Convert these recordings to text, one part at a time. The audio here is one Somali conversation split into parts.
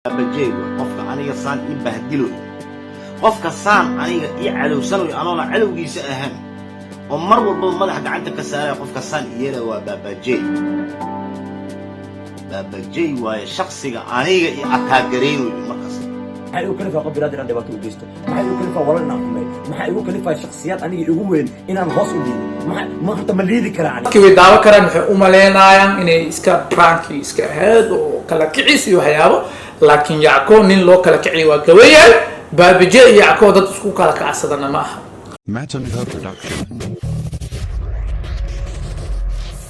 بجيب قفك aniga saan i bahdilo qofka saan aniga i calowsanayo anoona calowgiisa ahaan oo mar walba madax gacanta ka saaray qofka saan iyada waa babajay waaye shakhsiga aniga i ataagareynayo markaas maxay u kalifa qabiilada inaan dhibaato u geysto maxay u kalifa walaalna xumay maxay u kalifa shakhsiyaad aniga ugu weyn inaan hoos u dhiibo ma hanta ma liidi karaan way daawo karaan waxay u maleynayaan inay iska pranki iska ahayd oo kala kicis iyo waxyaabo laakiin Yacko nin loo kala kiciyo waa gaweeyay Baabije iyo Yacko dad isku kala kacsadana ma aha Mataniha Production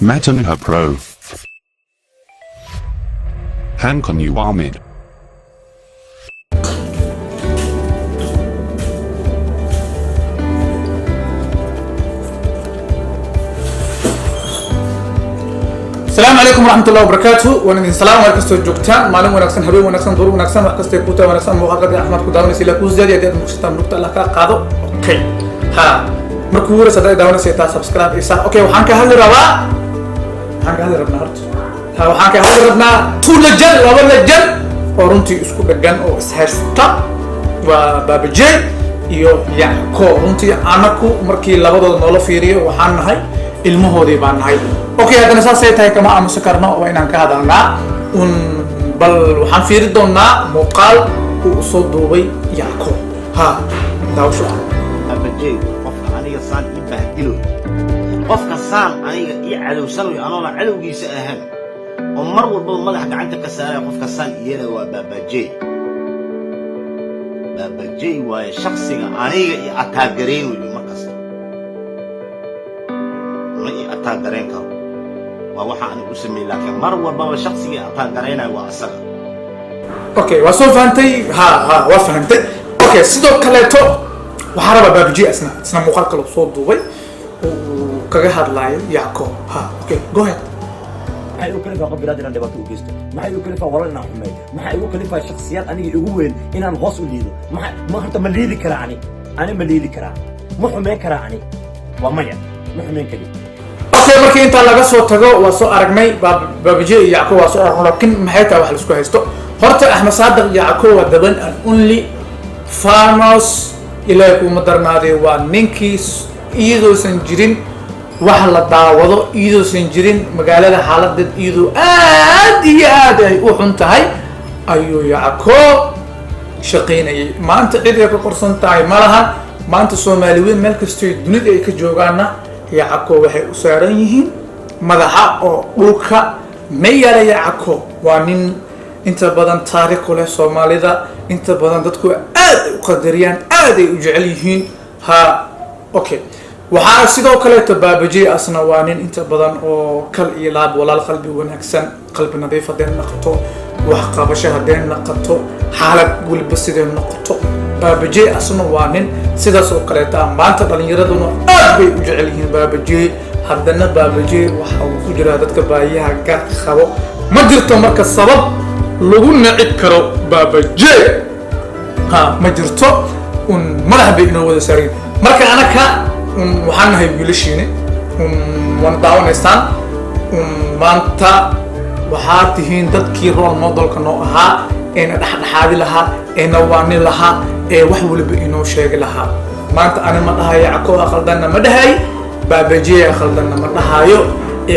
Mataniha Pro Hankon Uwamid السلام عليكم ورحمة الله وبركاته وانا السلام عليكم ستو جوجتان مالين ونكسن حبيب ونكسن دور ونكسن وحكستي كوتا ونكسن مغاقب أحمد كوداوني سيلا كوز زيادة يديد مكشتان نكتا الله قادو اوكي ها مركورة سداي داوني سيتا سبسكرايب إيسا اوكي وحانك هالي ربا وحانك هالي ربنا هرت ها وحانك هالي ربنا تو لجن لابا لجن ورنتي اسكو دقان او اسهاشتا وبابجي iyo Yacko runtii anaku markii labadooda nolol fiiriyo waxaan nahay ilmahoodii baan nahay okay hadana saasay tahay kama aamusi karno oo inaan ka hadalnaa bal waxaan fiiri doonaa muuqaal uu soo duubay Yacko ha daawsho babajay qofka aniga saan i bahdilo qofka saan aniga i calowsanayo anoona calowgiisa ahaan oo mar walba madax gacanta ka saaray qofka saan iyada waa babajay waaye shakhsiga aniga i ataagareynayo markaas ma i ataagareen karo waa waxa aan u sameeyay laakiin mar walba shakhsiga i ataagareynayo waa asaga okay waa soo fahantay ha waa fahantay okay sidoo kaleeto waxaa raba Baabije isna muuqaal kale soo duubay oo kaga hadlayo Yacko ha okay go ahead maxay u kalifa qabiilada inaan dhibaato u geysto maxay u kalifa walaalna xumay maxay u kalifa shakhsiyaad aniga ugu weyn inaan hoos u liido ma hanta ma liidi karaan ani ma liidi karaan ma xumay karaan waa maya ma xumay kali okay markii inta laga soo tago waa soo aragnay Baabije iyo Yacko waa soo aragnay laakiin maxay tahay wax la isku haysto horta Ahmed Saadiq Yacko waa daban an only famous ilaa kuma darnaaday waa ninkii iyadoo san jirin wax la daawado iyadoo san jirin magaalada xaaladeed iyadoo aad iyo aad ay u xun tahay ayuu Yacko shaqeynayay maanta cid ay ka qorsan tahay malaha maanta Soomaaliyeed meel kasta dunida ay ka joogaana Yacko waxay u saaran yihiin madaxa oo dhulka meeyala Yacko waa nin inta badan taariikh leh Soomaalida inta badan dadku aad u qadariyaan aad ay u jecel yihiin ha okay waxaa sidoo kale Baabije asna waa nin inta badan oo kal iyo laab walaal qalbi wanaagsan qalbi nadiif ah hadeen noqoto wax qabasho hadeen noqoto xaalad walba sidee noqoto Baabije asna waa nin sidaas oo kale maanta dhalinyaraduna aad bay u jecel yihiin Baabije haddana Baabije waxa uu ku jira dadka baahiyaha gaar qabo ma jirto marka sabab lagu nacib karo Baabije ha ma jirto madax bay inoo wada saarin marka anaka waxaan nahay wiilashiina waan daawanaysaan maanta waxaa tihiin dadkii role modelka noo ahaa eena dhexdhexaadi lahaa eena waani lahaa ee wax waliba inoo sheegi lahaa maanta ani ma dhahayo Yacko khaldanna ma dhahay Baabije khaldanna ma dhahayo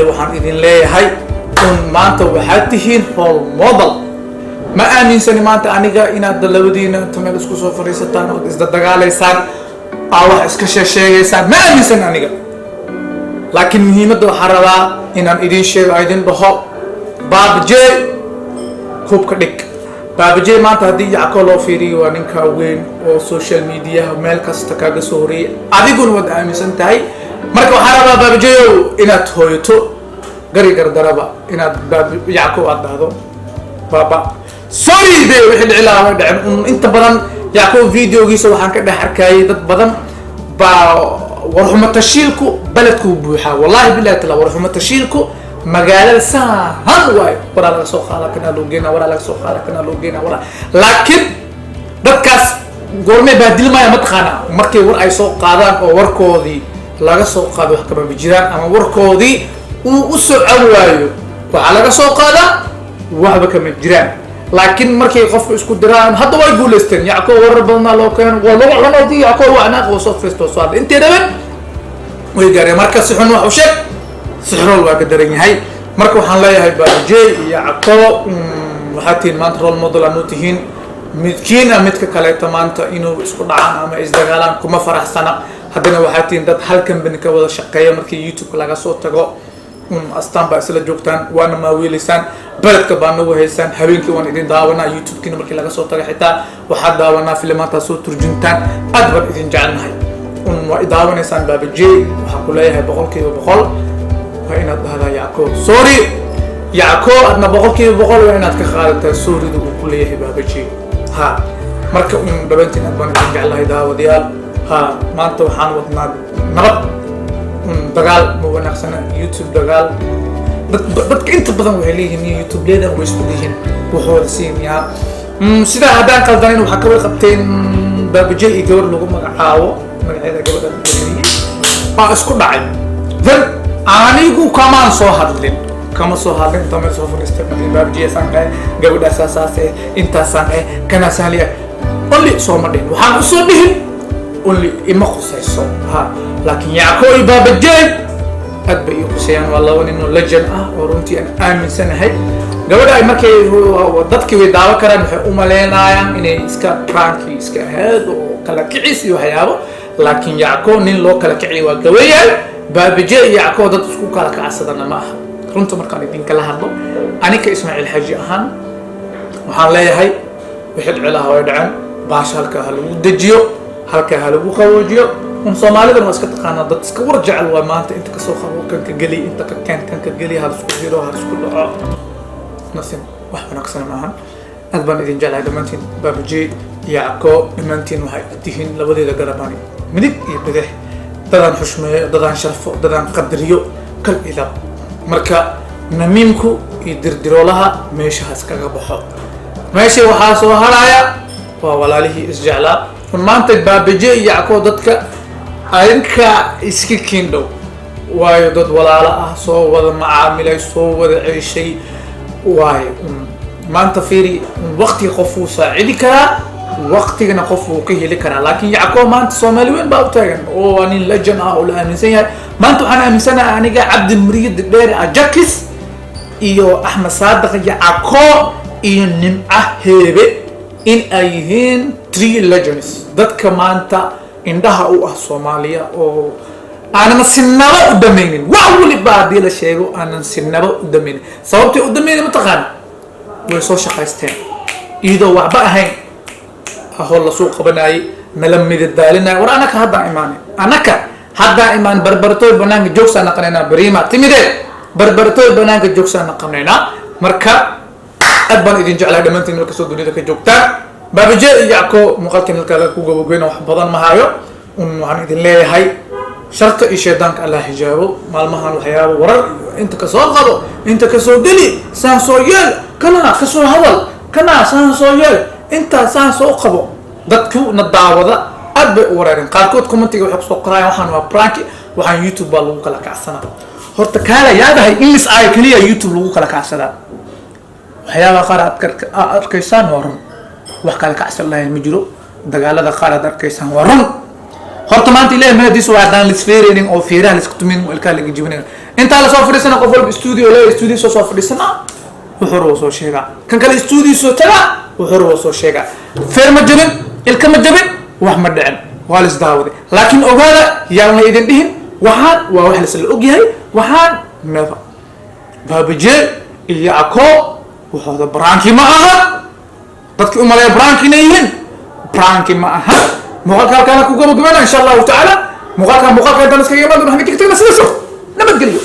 waxaan idin leeyahay maanta waxaa tihiin role model ma aaminsani maanta aniga inaad labadiina tameel isku soo fariisataan oo isda dagaalaysaan wax iska sheegaysaan ma aaminsan aniga laakiin muhiimadda waxaa rabaa inaan idin sheego idin dhaho Baabije hubka dhig Baabije maanta haddii Yacko loo fiiriyo waa ninka weyn oo social media meel kasta kaga soo horeeyay adiguna waad aaminsan tahay marka waxaa rabaa Baabije inaad hooyato gari gardaraba inaad Yacko aad dhahdo baba sorry de wixii dhicilaa dhacin inta badan Yacko videogiisa waxaan ka dhex arkayay dad badan ba warxuma tashiilku baladku buuxa wallahi billahi taala warxuma tashiilku magaalada saahan way wara laga soo qaada kana loo geena wara laga soo qaada kana loo geena wara laakiin dadkaas goormay baadilmaya ma taqaana markay war ay soo qaadaan oo warkoodii laga soo qaado wax kama bijiraan ama warkoodii uu u soo awaayo waxa laga soo qaada waxba kama jiraan laakiin markay qofka isku diraan hadda way guuleysteen yacko warar badanaa loo keen waa lagu cunadii yacko waa anaaq oo soo feesto soo hadla intee dhaban way gaareen marka si xun wax u sheeg sixrool waa ka daran yahay marka waxaan leeyahay baajey iyo yacko waxaa tihiin maanta role model aanu tihiin midkiina midka kaleeto maanta inuu isku dhacaan ama isdagaalaan kuma faraxsana haddana waxaa tihiin dad hal company ka wada shaqeeya markii youtube laga soo tago astaan baa isla joogtaan waana maawiilaysaan beledka baa nagu haysaan habeenkii waan idin daawanaa youtube-kiina markii laga soo taga xitaa waxaad daawanaa filimaantaa soo turjuntaan aad baan idin jecelnahay waa idaawanaysaan baabajey waxaa ku leeyahay 100% waa inaad dhahdaa yacko sorry yacko adna 100% waa inaad ka qaadataa sorryda uu ku leeyahay baabajey ha marka dhabantiin aad baan idin jecelahay daawadayaal ha maanta waxaan wadnaa nabad dagaal ma wanaagsana youtube dagaal dadka inta badan waxay leeyihiin youtube leedan way isku leeyihiin waxooda siinayaa sidaa haddaan qaldanin waxaa ka wada qabteen baabajey iyo gabar lagu magacaabo magaceeda gabadha baa isku dhacay dan anigu kamaan soo hadlin kama soo hadlin inta meel soo fadhiistay markii baabajey saan dhahay gabadhaas saas intaasaan kana saaliya only soo ma dhihin waxaan u soo dhihin only ima qusayso ha laakiin yacko iyo baabajey aad bay ii qusayaan waa laba nin oo legend ah oo runtii aan aaminsanahay gabadha ay markay dadkii way daawo karaan waxay u maleynayaan inay iska pranki iska ahayd oo kala kicis iyo waxyaabo laakiin yacko nin loo kala kiciyo waa gaweeyaan baabajey iyo yacko dad isku kala kacsadana ma aha runta markaan idinkala hadlo anika ismaaciil xaaji ahaan waxaan leeyahay wixii dhicilaha way dhaceen baasha halkaa ha lagu dejiyo halkaa ha lagu qaboojiyo soomaalidan waa iska taqaanaa dad iska war jecel waa maanta inta kasoo qabo kanka geli inta ka keen kanka geli ha isku jiro ha isku dhaco nasin wax wanaagsan maahan aad baan idin jeclahay dhammaantiin baabajey yacko dhammaantiin waxay tihiin labadeeda garabani midig iyo bidix dadaan xushmeeyo dadaan sharfo dadaan qadariyo kal ilab marka namiimku iyo dirdiroolaha meeshahaas kaga baxo meesha waxaa soo haraya waa walaalihii isjeclaa maanta baabajey iyo yacko dadka adinka iska kiindhow waayo dad walaalo ah soo wada macaamilay soo wada ceeshay waayo maanta fiiri waqtiga qof wuu saacidi karaa waqtigana qof wuu ka heli karaa laakiin yacko maanta soomaali weyn baa u taagan oo waa nin legend ah oo la aaminsan yahay maanta waxaan aaminsanahay aniga cabdi muriyad dheere ajakis iyo axmed saadiq yacko iyo nimca heebe in ay yihiin 3 legends dadka maanta indhaha u ah Soomaaliya oo aanan sinaba u dhamaynin wax waliba hadii la sheego aanan sinaba u dhamaynin sababtay u dhamaynin mataqaan way soo shaqaysteen iyadoo waxba ahayn ahol la soo qabanay nala midadaalinay war anaka hadda imaan barbartooy banaanka joogsan naqanayna bariima timide barbartooy banaanka joogsan naqanayna marka aad baan idin jeclahay dhamaantiin marka soo dunida ka joogtaan baabajey yacko muuqaalkan halkaa ku gabageyna wax badan ma hayo waxaan idin leeyahay sharta iyo shaydaanka allah hijaabo maalmahan waxyaabo warar inta ka soo qado inta ka soo geli saan soo yeel kana ka soo hadal kana saan soo yeel inta saan soo qabo dadku na daawada aad bay u wareereen qaarkood commentiga waxay kusoo qorayaan waxaan waa prank waxaan youtube baa lagu kala kacsanaa horta kaala yaadahay in lis ay kaliya youtube lagu kala kacsadaa waxyaabaha qaar aad arkaysaan waa run wax kala kacsan lahayn ma jiro dagaalada qaar aad arkaysaan waa run horta maanta ilaahay mahadiisa waa daan lisfeereenin oo fiiraha lisku tumin ilkaa laga jibinayo intaa la soo fadhiisana qof walba studio leeyahay studio soo fadhiisana wuxuu rabo soo sheegaa kan kale studio soo taga wuxuu rabo soo sheegaa feer ma jabin ilka ma jabin wax ma dhicin waa lis daawaday laakiin ogaada yaan la idin dhihin waxaan waa wax la ogyahay waxaan never baabajey iyo yacko wuxuu branki ma aha dadki u maleeya branki inay yihiin branki ma aha muuqaalka halkaana ku gabagabana insha allahu tacaala muuqaalka intaan iskaga imaan doona hanga tigtagna sidaas nabadgelyo